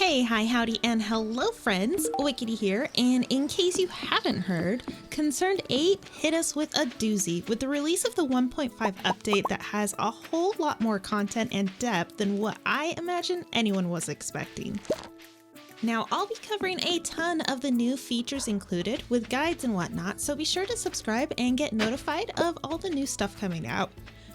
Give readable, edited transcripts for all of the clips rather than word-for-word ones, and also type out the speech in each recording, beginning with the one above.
Hey, hi, howdy, and hello friends, Wickedy here, and in case you haven't heard, Concerned 8 hit us with a doozy with the release of the 1.5 update that has a whole lot more content and depth than what I imagine anyone was expecting. Now, I'll be covering a ton of the new features included with guides and whatnot, so be sure to subscribe and get notified of all the new stuff coming out.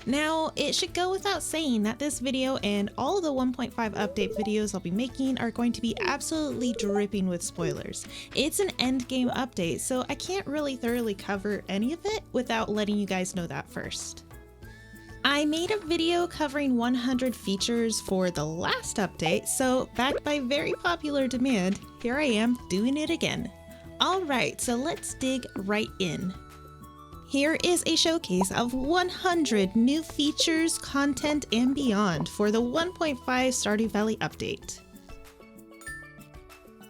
Now, it should go without saying that this video and all the 1.5 update videos I'll be making are going to be absolutely dripping with spoilers. It's an endgame update, so I can't really thoroughly cover any of it without letting you guys know that first. I made a video covering 100 features for the last update, so backed by very popular demand, here I am doing it again. Alright, so let's dig right in. Here is a showcase of 100 new features, content, and beyond for the 1.5 Stardew Valley update.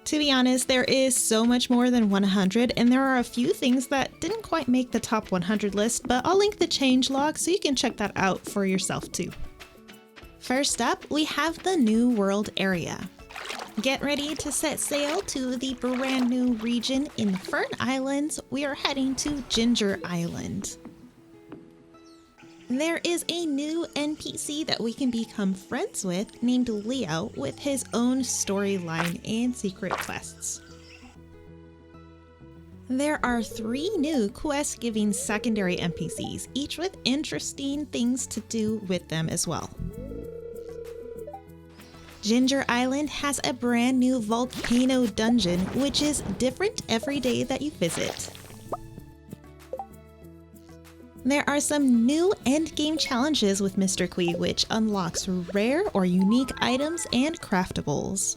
To be honest, there is so much more than 100, and there are a few things that didn't quite make the top 100 list, but I'll link the changelog so you can check that out for yourself too. First up, we have the New World area. Get ready to set sail to the brand new region in the Fern Islands. We are heading to Ginger Island. There is a new NPC that we can become friends with named Leo with his own storyline and secret quests. There are 3 new quest-giving secondary NPCs, each with interesting things to do with them as well. Ginger Island has a brand new Volcano Dungeon, which is different every day that you visit. There are some new endgame challenges with Mr. Qi, which unlocks rare or unique items and craftables.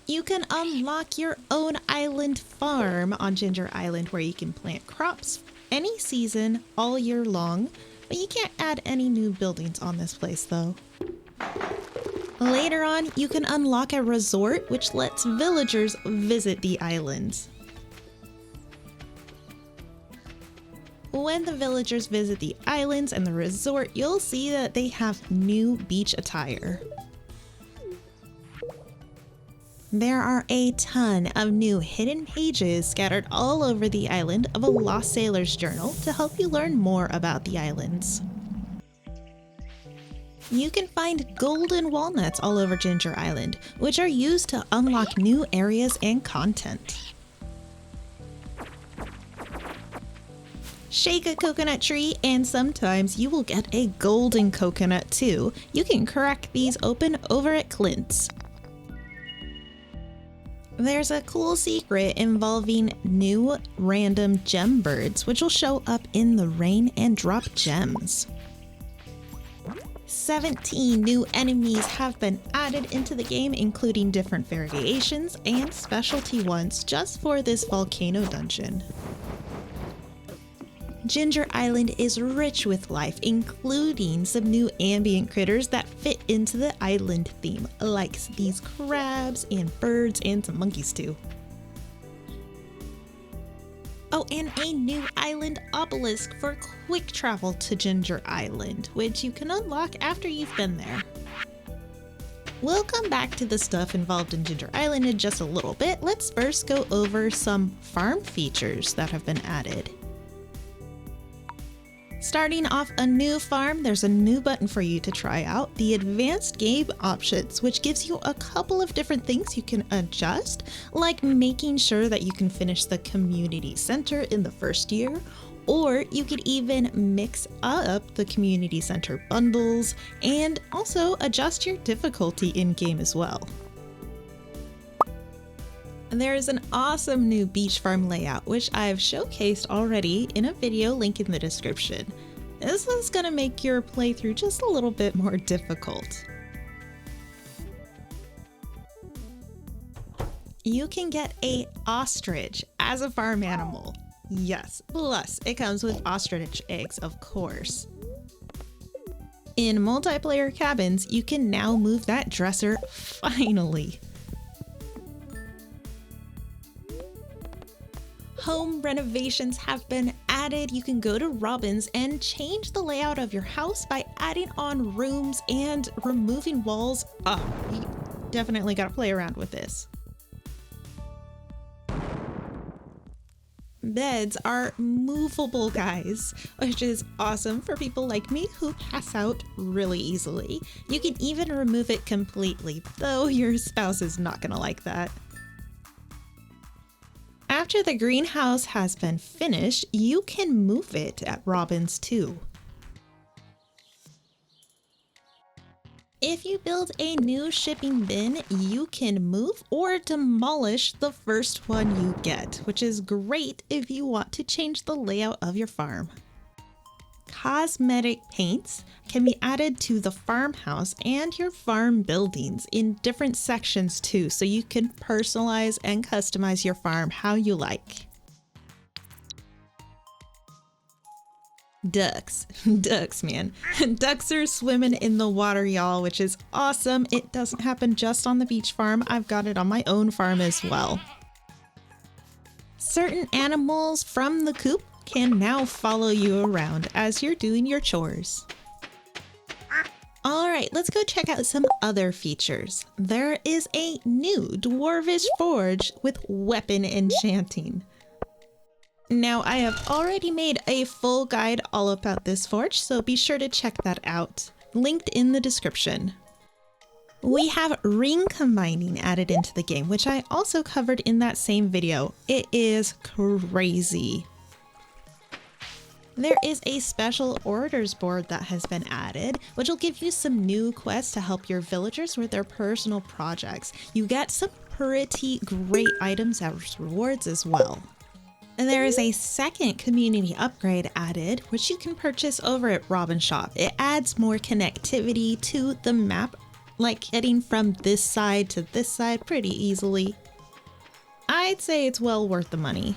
You can unlock your own island farm on Ginger Island where you can plant crops any season all year long, but you can't add any new buildings on this place though. Later on, you can unlock a resort which lets villagers visit the islands. When the villagers visit the islands and the resort, you'll see that they have new beach attire. There are a ton of new hidden pages scattered all over the island of a Lost Sailor's Journal to help you learn more about the islands. You can find golden walnuts all over Ginger Island, which are used to unlock new areas and content. Shake a coconut tree and sometimes you will get a golden coconut too. You can crack these open over at Clint's. There's a cool secret involving new random gem birds, which will show up in the rain and drop gems. 17 new enemies have been added into the game, including different variations and specialty ones just for this Volcano Dungeon. Ginger Island is rich with life, including some new ambient critters that fit into the island theme, like these crabs and birds and some monkeys too. Oh, and a new island obelisk for quick travel to Ginger Island, which you can unlock after you've been there. We'll come back to the stuff involved in Ginger Island in just a little bit. Let's first go over some farm features that have been added. Starting off a new farm, there's a new button for you to try out, the advanced game options, which gives you a couple of different things you can adjust, like making sure that you can finish the community center in the first year, or you could even mix up the community center bundles and also adjust your difficulty in game as well. There is an awesome new beach farm layout, which I've showcased already in a video link in the description. This is going to make your playthrough just a little bit more difficult. You can get a ostrich as a farm animal. Yes, plus it comes with ostrich eggs, of course. In multiplayer cabins, you can now move that dresser finally. Home renovations have been added. You can go to Robin's and change the layout of your house by adding on rooms and removing walls. definitely gotta play around with this. Beds are movable, guys, which is awesome for people like me who pass out really easily. You can even remove it completely, though your spouse is not gonna like that. After the greenhouse has been finished, you can move it at Robin's too. If you build a new shipping bin, you can move or demolish the first one you get, which is great if you want to change the layout of your farm. Cosmetic paints can be added to the farmhouse and your farm buildings in different sections too, so you can personalize and customize your farm how you like. Ducks, man. Ducks are swimming in the water, y'all, which is awesome. It doesn't happen just on the beach farm. I've got it on my own farm as well. Certain animals from the coop can now follow you around as you're doing your chores. All right, let's go check out some other features. There is a new Dwarvish forge with weapon enchanting. Now, I have already made a full guide all about this forge, so be sure to check that out. Linked in the description. We have ring combining added into the game, which I also covered in that same video. It is crazy. There is a special orders board that has been added, which will give you some new quests to help your villagers with their personal projects. You get some pretty great items as rewards as well. And there is a second community upgrade added, which you can purchase over at Robin's shop. It adds more connectivity to the map, like getting from this side to this side pretty easily. I'd say it's well worth the money.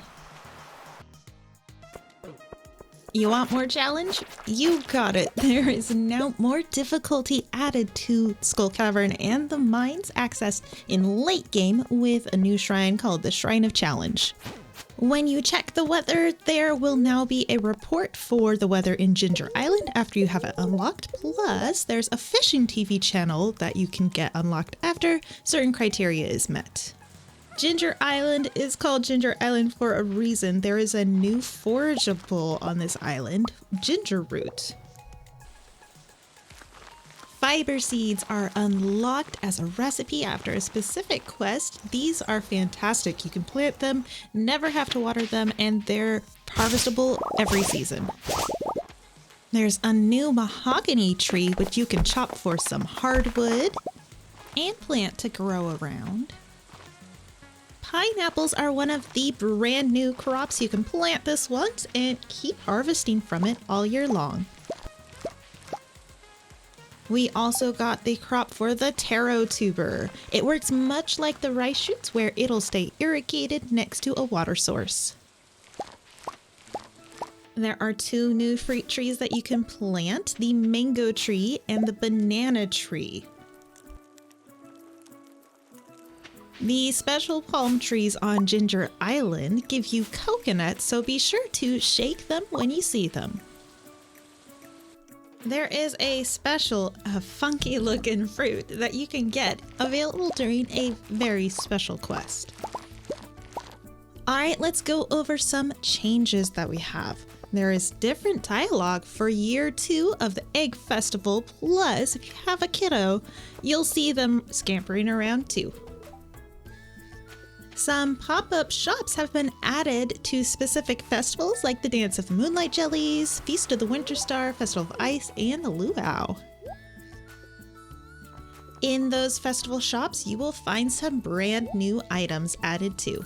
You want more challenge? You got it. There is now more difficulty added to Skull Cavern and the mines accessed in late game with a new shrine called the Shrine of Challenge. When you check the weather, there will now be a report for the weather in Ginger Island after you have it unlocked. Plus, there's a fishing TV channel that you can get unlocked after certain criteria is met. Ginger Island is called Ginger Island for a reason. There is a new forageable on this island, ginger root. Fiber seeds are unlocked as a recipe after a specific quest. These are fantastic. You can plant them, never have to water them, and they're harvestable every season. There's a new mahogany tree, which you can chop for some hardwood and plant to grow around. Pineapples are one of the brand new crops. You can plant this once and keep harvesting from it all year long. We also got the crop for the Taro Tuber. It works much like the rice shoots where it'll stay irrigated next to a water source. There are two new fruit trees that you can plant, the mango tree and the banana tree. The special palm trees on Ginger Island give you coconuts, so be sure to shake them when you see them. There is a special, funky looking fruit that you can get available during a very special quest. Alright, let's go over some changes that we have. There is different dialogue for year 2 of the Egg Festival, plus if you have a kiddo, you'll see them scampering around too. Some pop-up shops have been added to specific festivals like the Dance of the Moonlight Jellies, Feast of the Winter Star, Festival of Ice, and the Luau. In those festival shops, you will find some brand new items added too.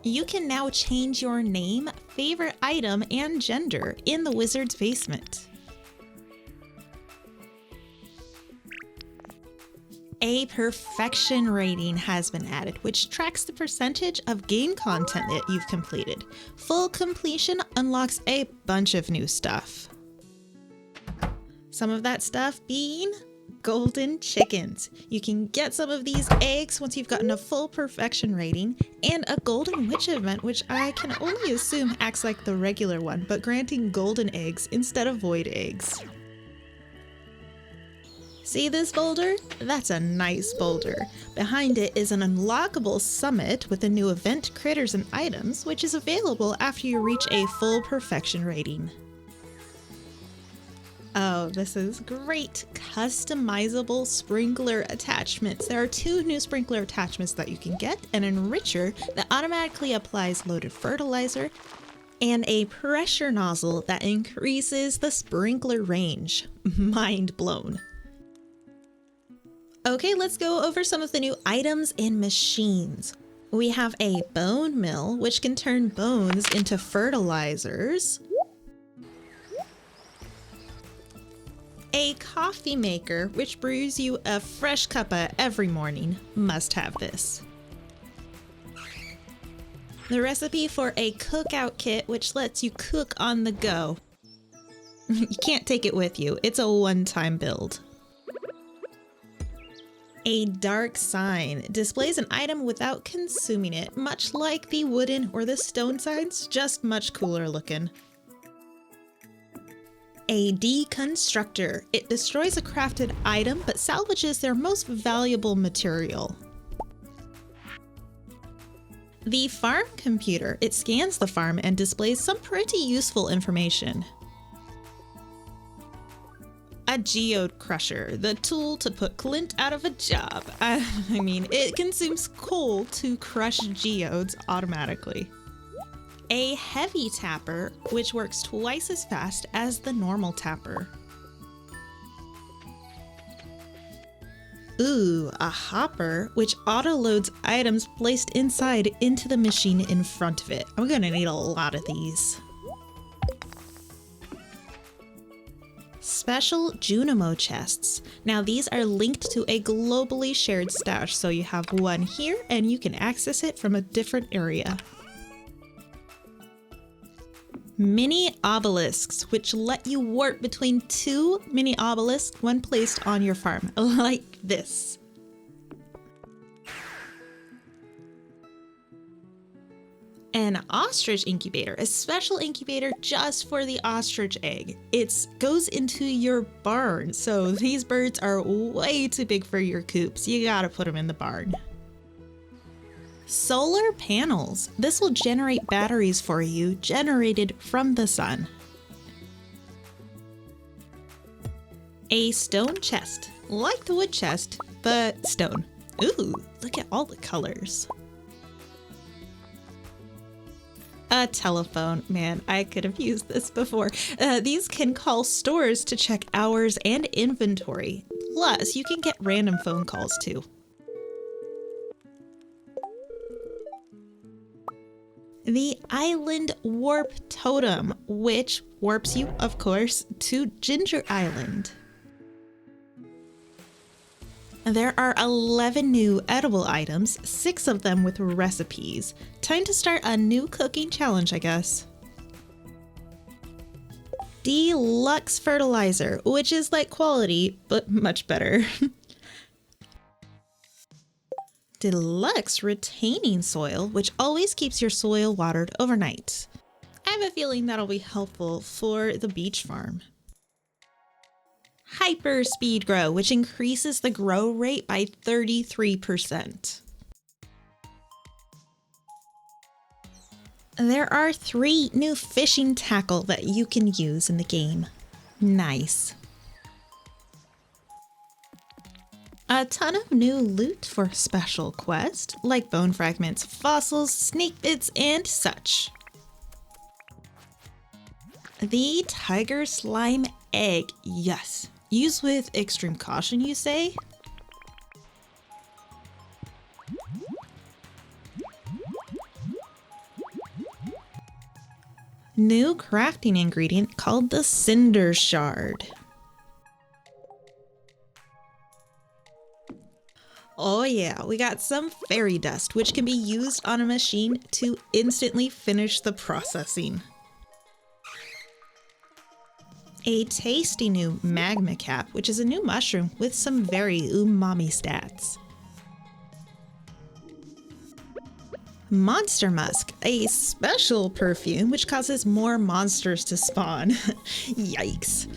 You can now change your name, favorite item, and gender in the Wizard's Basement. A perfection rating has been added, which tracks the percentage of game content that you've completed. Full completion unlocks a bunch of new stuff. Some of that stuff being golden chickens. You can get some of these eggs once you've gotten a full perfection rating, and a golden witch event, which I can only assume acts like the regular one, but granting golden eggs instead of void eggs. See this boulder? That's a nice boulder. Behind it is an unlockable summit with the new event critters and items, which is available after you reach a full perfection rating. Oh, this is great. Customizable sprinkler attachments. There are 2 new sprinkler attachments that you can get, an enricher that automatically applies loaded fertilizer, and a pressure nozzle that increases the sprinkler range. Mind blown. Okay, let's go over some of the new items and machines. We have a bone mill, which can turn bones into fertilizers. A coffee maker, which brews you a fresh cuppa every morning. Must have this. The recipe for a cookout kit, which lets you cook on the go. You can't take it with you. It's a one-time build. A dark sign displays an item without consuming it, much like the wooden or the stone signs, just much cooler looking. A Deconstructor. It destroys a crafted item but salvages their most valuable material. The farm computer. It scans the farm and displays some pretty useful information. A Geode Crusher, the tool to put Clint out of a job. I mean, it consumes coal to crush geodes automatically. A heavy tapper, which works twice as fast as the normal tapper. Ooh, a hopper, which auto-loads items placed inside into the machine in front of it. I'm gonna need a lot of these. Special Junimo Chests. Now these are linked to a globally shared stash, so you have one here and you can access it from a different area. Mini-Obelisks, which let you warp between 2 Mini-Obelisks when placed on your farm, like this. An Ostrich Incubator, a special incubator just for the ostrich egg. It goes into your barn, so these birds are way too big for your coops. You gotta put them in the barn. Solar panels. This will generate batteries for you, generated from the sun. A stone chest, like the wood chest, but stone. Ooh, look at all the colors. A telephone. Man, I could have used this before. These can call stores to check hours and inventory. Plus, you can get random phone calls too. The Island Warp Totem, which warps you, of course, to Ginger Island. There are 11 new edible items, 6 of them with recipes. Time to start a new cooking challenge, I guess. Deluxe Fertilizer, which is like quality, but much better. Deluxe Retaining Soil, which always keeps your soil watered overnight. I have a feeling that'll be helpful for the beach farm. Hyper Speed Grow, which increases the grow rate by 33%. There are 3 new fishing tackle that you can use in the game. Nice. A ton of new loot for special quests, like bone fragments, fossils, snake bits, and such. The Tiger Slime Egg, yes. Use with extreme caution, you say? New crafting ingredient called the Cinder Shard. Oh yeah, we got some fairy dust, which can be used on a machine to instantly finish the processing. A tasty new magma cap, which is a new mushroom with some very umami stats. Monster Musk, a special perfume which causes more monsters to spawn. Yikes.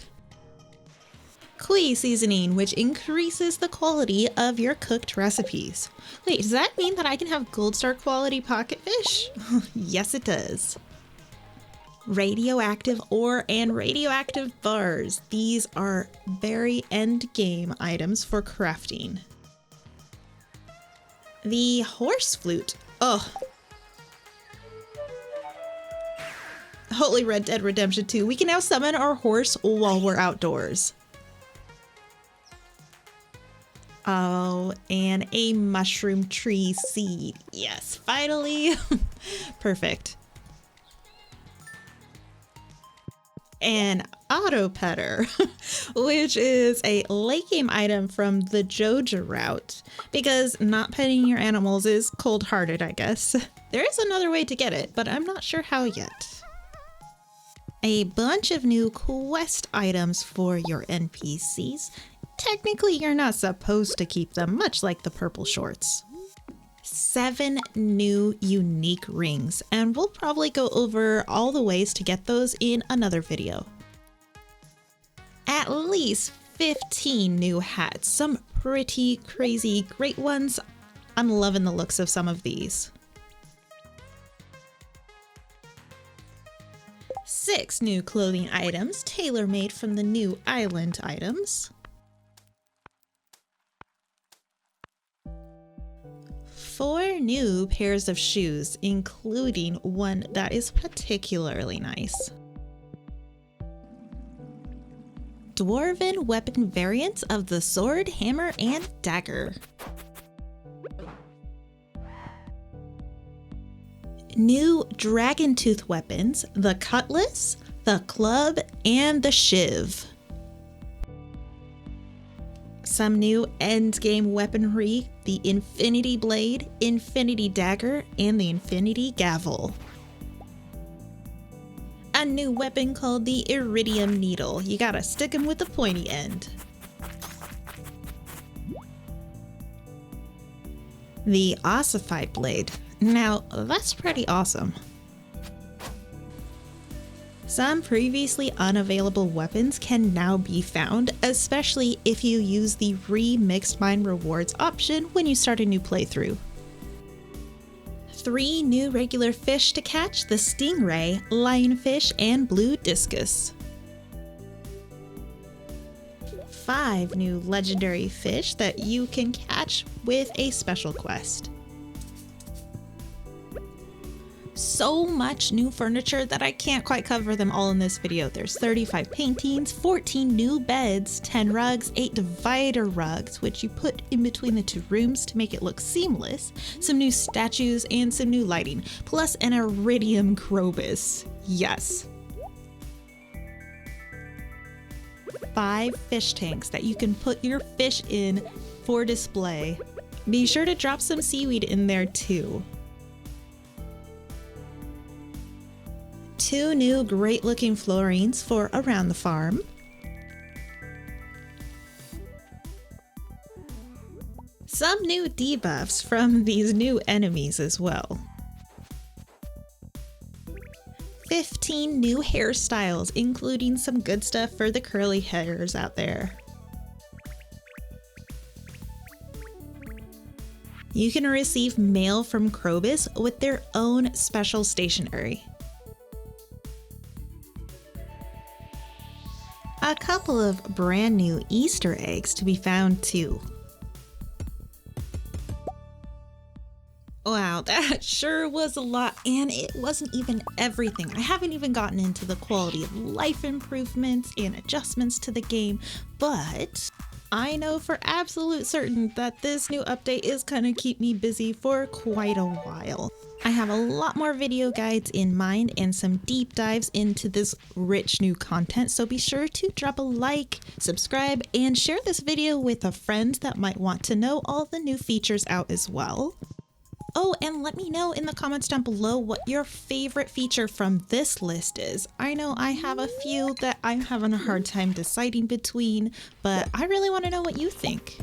Qi Seasoning, which increases the quality of your cooked recipes. Wait, does that mean that I can have gold star quality pocket fish? Yes, it does. Radioactive ore and radioactive bars. These are very end game items for crafting. The horse flute. Oh. Holy Red Dead Redemption 2. We can now summon our horse while we're outdoors. Oh, and a mushroom tree seed. Yes, finally. Perfect. An auto petter, which is a late game item from the Joja route, because not petting your animals is cold-hearted, I guess. There is another way to get it, but I'm not sure how yet. A bunch of new quest items for your NPCs. Technically, you're not supposed to keep them, much like the purple shorts. 7 new unique rings, and we'll probably go over all the ways to get those in another video. At least 15 new hats, some pretty crazy great ones. I'm loving the looks of some of these. 6 new clothing items, tailor-made from the new island items. 4 new pairs of shoes, including one that is particularly nice. Dwarven weapon variants of the sword, hammer, and dagger. New Dragontooth weapons, the cutlass, the club, and the shiv. Some new endgame weaponry, the Infinity Blade, Infinity Dagger, and the Infinity Gavel. A new weapon called the Iridium Needle. You gotta stick them with the pointy end. The Ossified Blade. Now, that's pretty awesome. Some previously unavailable weapons can now be found, especially if you use the Remixed Mine Rewards option when you start a new playthrough. 3 new regular fish to catch, the Stingray, Lionfish, and Blue Discus. 5 new legendary fish that you can catch with a special quest. So much new furniture that I can't quite cover them all in this video. There's 35 paintings, 14 new beds, 10 rugs, 8 divider rugs, which you put in between the 2 rooms to make it look seamless, some new statues, and some new lighting, plus an iridium crobus. Yes. 5 fish tanks that you can put your fish in for display. Be sure to drop some seaweed in there too. 2 new great looking florines for around the farm. Some new debuffs from these new enemies as well. 15 new hairstyles, including some good stuff for the curly hairs out there. You can receive mail from Krobus with their own special stationery. A couple of brand new Easter eggs to be found too. Wow, that sure was a lot, and it wasn't even everything. I haven't even gotten into the quality of life improvements and adjustments to the game, but I know for absolute certain that this new update is gonna keep me busy for quite a while. I have a lot more video guides in mind and some deep dives into this rich new content, so be sure to drop a like, subscribe, and share this video with a friend that might want to know all the new features out as well. Oh, and let me know in the comments down below what your favorite feature from this list is. I know I have a few that I'm having a hard time deciding between, but I really want to know what you think.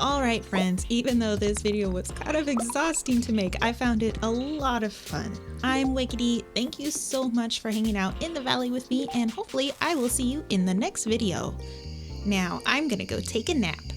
Alright friends, even though this video was kind of exhausting to make, I found it a lot of fun. I'm Wickedy, thank you so much for hanging out in the valley with me, and hopefully I will see you in the next video. Now I'm gonna go take a nap.